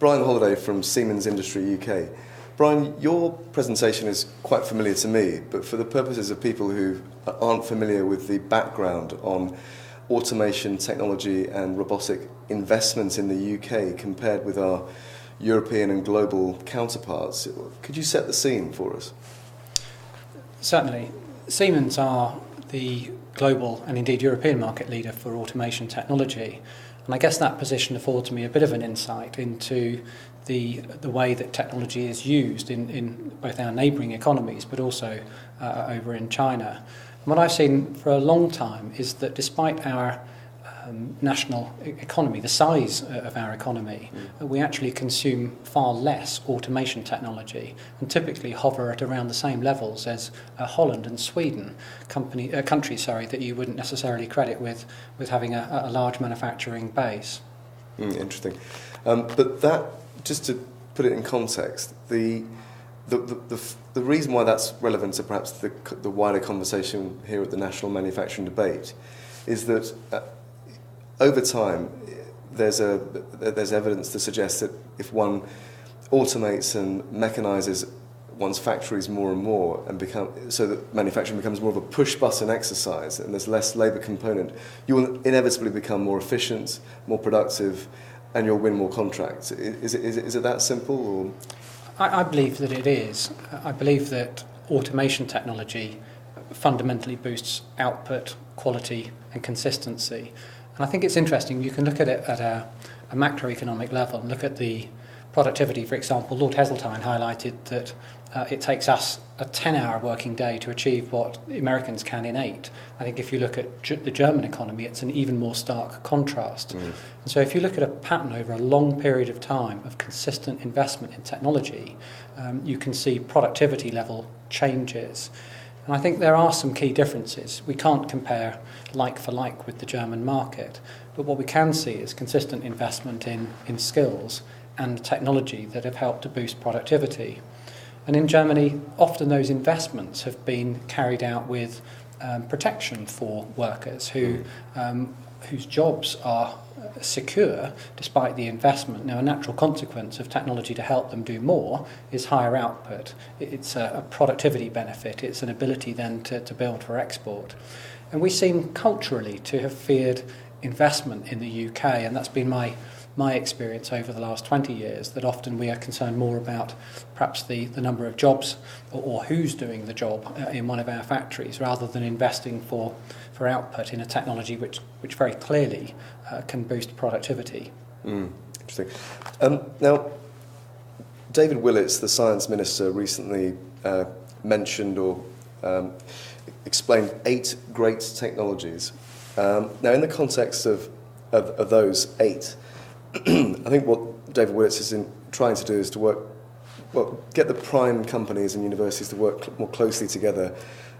Brian Holliday from Siemens Industry UK. Brian, your presentation is quite familiar to me, but for the purposes of people who aren't familiar with the background on automation, technology and robotic investment in the UK compared with our European and global counterparts, could you set the scene for us? Certainly. Siemens are the global and indeed European market leader for automation technology. And I guess that position affords me a bit of an insight into the way that technology is used in both our neighbouring economies but also over in China. And what I've seen for a long time is that despite our national economy, the size of our economy, we actually consume far less automation technology and typically hover at around the same levels as Holland and Sweden, countries that you wouldn't necessarily credit with having a large manufacturing base. Interesting. But that, just to put it in context, the reason why that's relevant to perhaps the wider conversation here at the National Manufacturing Debate is that over time, there's evidence to suggest that if one automates and mechanises one's factories more and more, so that manufacturing becomes more of a push-button exercise and there's less labour component, you will inevitably become more efficient, more productive, and you'll win more contracts. Is it that simple? Or? I believe that it is. I believe that automation technology fundamentally boosts output, quality, and consistency. And I think it's interesting, you can look at it at a macroeconomic level and look at the productivity. For example, Lord Heseltine highlighted that it takes us a 10-hour working day to achieve what Americans can in 8. I think if you look at the German economy, it's an even more stark contrast. And so if you look at a pattern over a long period of time of consistent investment in technology, you can see productivity level changes. And I think there are some key differences. We can't compare like for like with the German market, but what we can see is consistent investment in skills and technology that have helped to boost productivity. And in Germany, often those investments have been carried out with protection for workers whose jobs are secure despite the investment. Now, a natural consequence of technology to help them do more is higher output. It's a productivity benefit. It's an ability then to build for export. And we seem culturally to have feared investment in the UK, and that's been my experience over the last 20 years, that often we are concerned more about perhaps the number of jobs or who's doing the job in one of our factories rather than investing for output in a technology which very clearly can boost productivity. Interesting. Now, David Willetts, the Science Minister, recently mentioned or explained 8 great technologies. Now, in the context of those 8, I think what David Willetts is trying to do is to get the prime companies and universities to work more closely together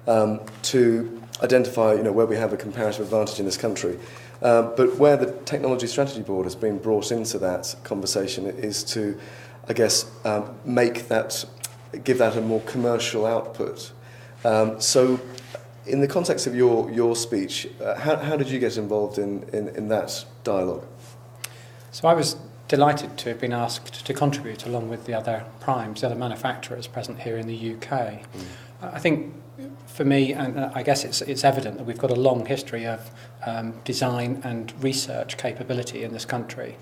to identify, where we have a comparative advantage in this country. But where the Technology Strategy Board has been brought into that conversation is to, I guess, give that a more commercial output. So, in the context of your speech, how did you get involved in that dialogue? So I was delighted to have been asked to contribute along with the other primes, the other manufacturers present here in the UK. I think for me, and I guess it's evident that we've got a long history of design and research capability in this country.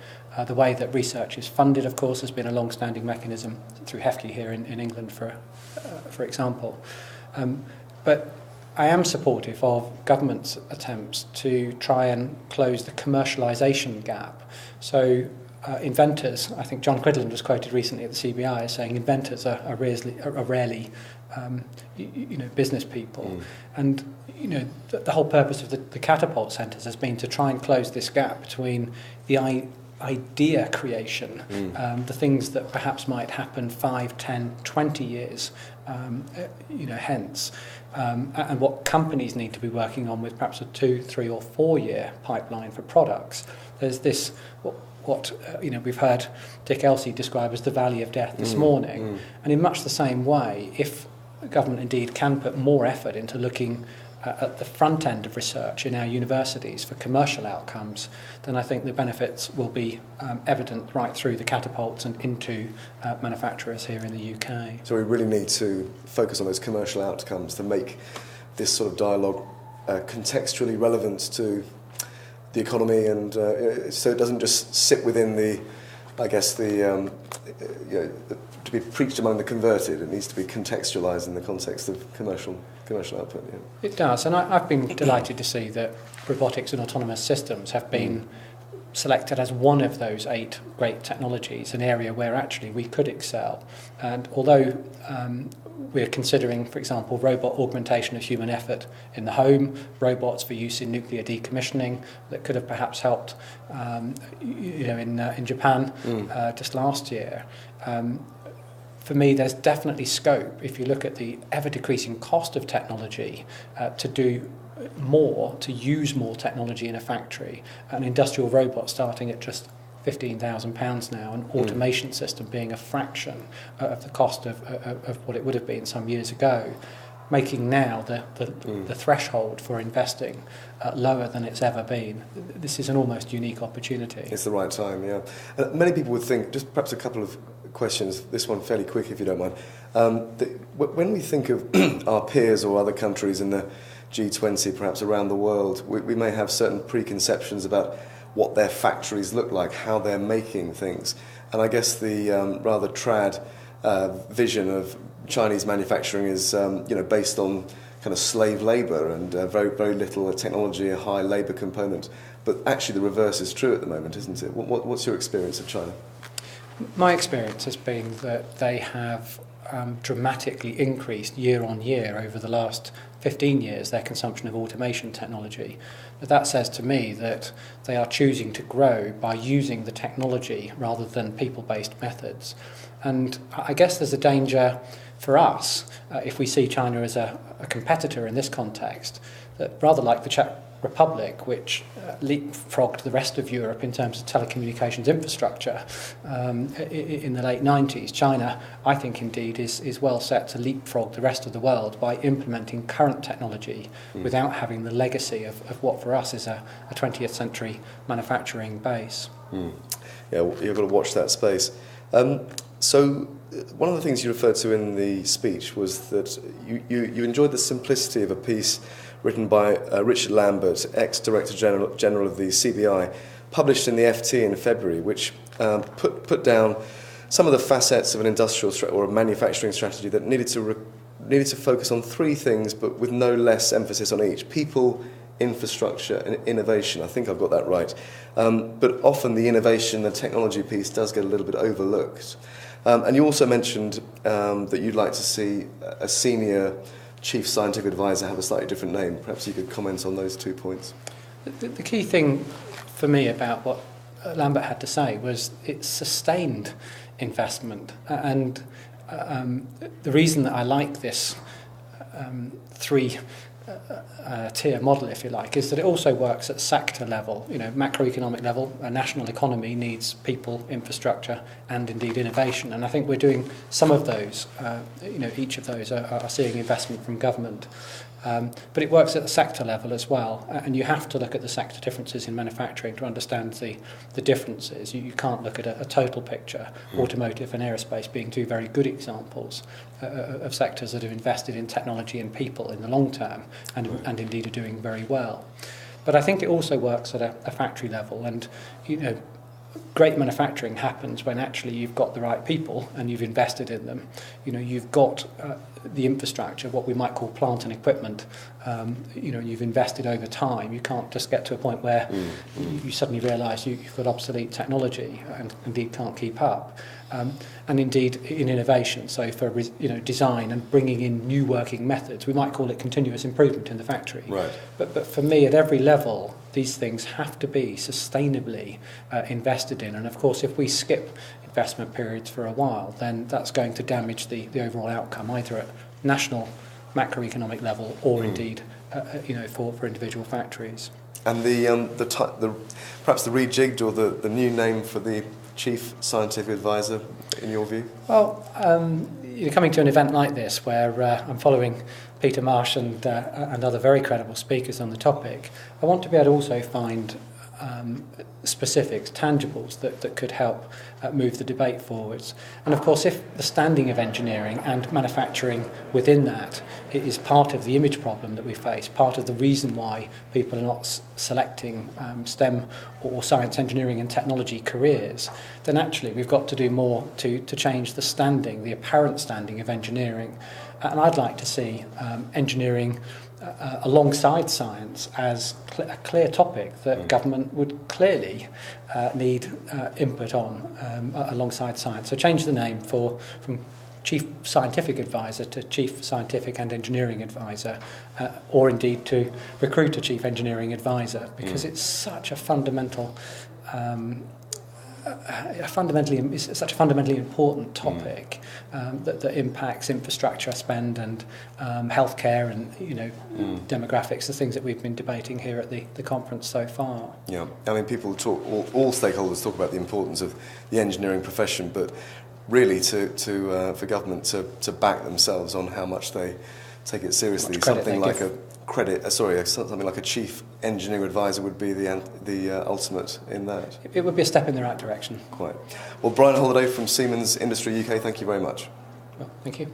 The way that research is funded, of course, has been a long-standing mechanism through HEFLE here in England, for example. But I am supportive of government's attempts to try and close the commercialisation gap. So inventors, I think John Cridland was quoted recently at the CBI as saying inventors are rarely business people. And the whole purpose of the catapult centres has been to try and close this gap between the idea creation, the things that perhaps might happen 5, 10, 20 years hence, and what companies need to be working on with perhaps a 2, 3 or 4 year pipeline for products. There's this what we've heard Dick Elsey describe as the valley of death this morning, and in much the same way, if government indeed can put more effort into looking at the front end of research in our universities for commercial outcomes, then I think the benefits will be evident right through the catapults and into manufacturers here in the UK. So we really need to focus on those commercial outcomes to make this sort of dialogue contextually relevant to the economy, and so it doesn't just sit within the, I guess, to be preached among the converted. It needs to be contextualised in the context of commercial output. Yeah. It does, and I've been delighted to see that robotics and autonomous systems have been selected as one of those 8 great technologies, an area where actually we could excel. And although we're considering, for example, robot augmentation of human effort in the home, robots for use in nuclear decommissioning that could have perhaps helped, in Japan just last year. For me, there's definitely scope, if you look at the ever-decreasing cost of technology, to do more, to use more technology in a factory. An industrial robot starting at just £15,000 now, an automation system being a fraction of the cost of what it would have been some years ago, making now the threshold for investing lower than it's ever been. This is an almost unique opportunity. It's the right time, yeah. Many people would think, just perhaps a couple of questions, this one fairly quick if you don't mind. When we think of our peers or other countries in the G20, perhaps around the world, we may have certain preconceptions about what their factories look like, how they're making things. And I guess the rather trad vision of Chinese manufacturing is based on kind of slave labour and very, very little technology, a high labour component. But actually the reverse is true at the moment, isn't it? What's your experience of China? My experience has been that they have dramatically increased year on year over the last 15 years their consumption of automation technology. That says to me that they are choosing to grow by using the technology rather than people-based methods. And I guess there's a danger for us, if we see China as a competitor in this context, that rather like the Czech Republic, which leapfrogged the rest of Europe in terms of telecommunications infrastructure in the late 90s, China, I think indeed, is well set to leapfrog the rest of the world by implementing current technology without having the legacy of what for us is a 20th century manufacturing base. Yeah, you've got to watch that space. So one of the things you referred to in the speech was that you enjoyed the simplicity of a piece written by Richard Lambert, ex-Director General of the CBI, published in the FT in February, which put down some of the facets of an industrial or a manufacturing strategy that needed to focus on 3 things, but with no less emphasis on each: people, infrastructure, and innovation. I think I've got that right. But often the innovation, the technology piece does get a little bit overlooked. And you also mentioned that you'd like to see a senior Chief Scientific Advisor have a slightly different name. Perhaps you could comment on those 2 points. The key thing for me about what Lambert had to say was it's sustained investment. And the reason that I like this 3-tier model, if you like, is that it also works at sector level. Macroeconomic level, a national economy needs people, infrastructure, and indeed innovation. And I think we're doing some of those. Each of those are seeing investment from government. But it works at the sector level as well, and you have to look at the sector differences in manufacturing to understand the differences. You can't look at a total picture. Automotive and aerospace being 2 very good examples of sectors that have invested in technology and people in the long term and indeed are doing very well. But I think it also works at a factory level, and great manufacturing happens when actually you've got the right people and you've invested in them. You've got the infrastructure, what we might call plant and equipment. You've invested over time. You can't just get to a point where you suddenly realise you've got obsolete technology and indeed can't keep up. And indeed in innovation, so for design and bringing in new working methods, we might call it continuous improvement in the factory. Right. But for me, at every level, these things have to be sustainably invested in. And of course, if we skip investment periods for a while, then that's going to damage the overall outcome, either at national macroeconomic level or indeed for individual factories. And perhaps the rejigged or the new name for the Chief Scientific Advisor, in your view? Well, coming to an event like this where I'm following Peter Marsh and other very credible speakers on the topic, I want to be able to also find specifics, tangibles that could help move the debate forwards. And of course, if the standing of engineering and manufacturing within that is part of the image problem that we face, part of the reason why people are not selecting STEM or science, engineering and technology careers, then actually we've got to do more to change the standing, the apparent standing of engineering. And I'd like to see engineering alongside science as a clear topic that government would clearly need input on alongside science. So change the name from Chief Scientific Advisor to Chief Scientific and Engineering Advisor, or indeed to recruit a Chief Engineering Advisor, because it's such a fundamentally important topic that impacts infrastructure spend and healthcare and demographics, the things that we've been debating here at the conference so far. Yeah, I mean, people talk, all stakeholders talk about the importance of the engineering profession, but really for government to back themselves on how much they take it seriously. Something like something like a chief engineer advisor would be the ultimate in that. It would be a step in the right direction. Quite. Well, Brian Holliday from Siemens Industry UK, thank you very much. Well, thank you.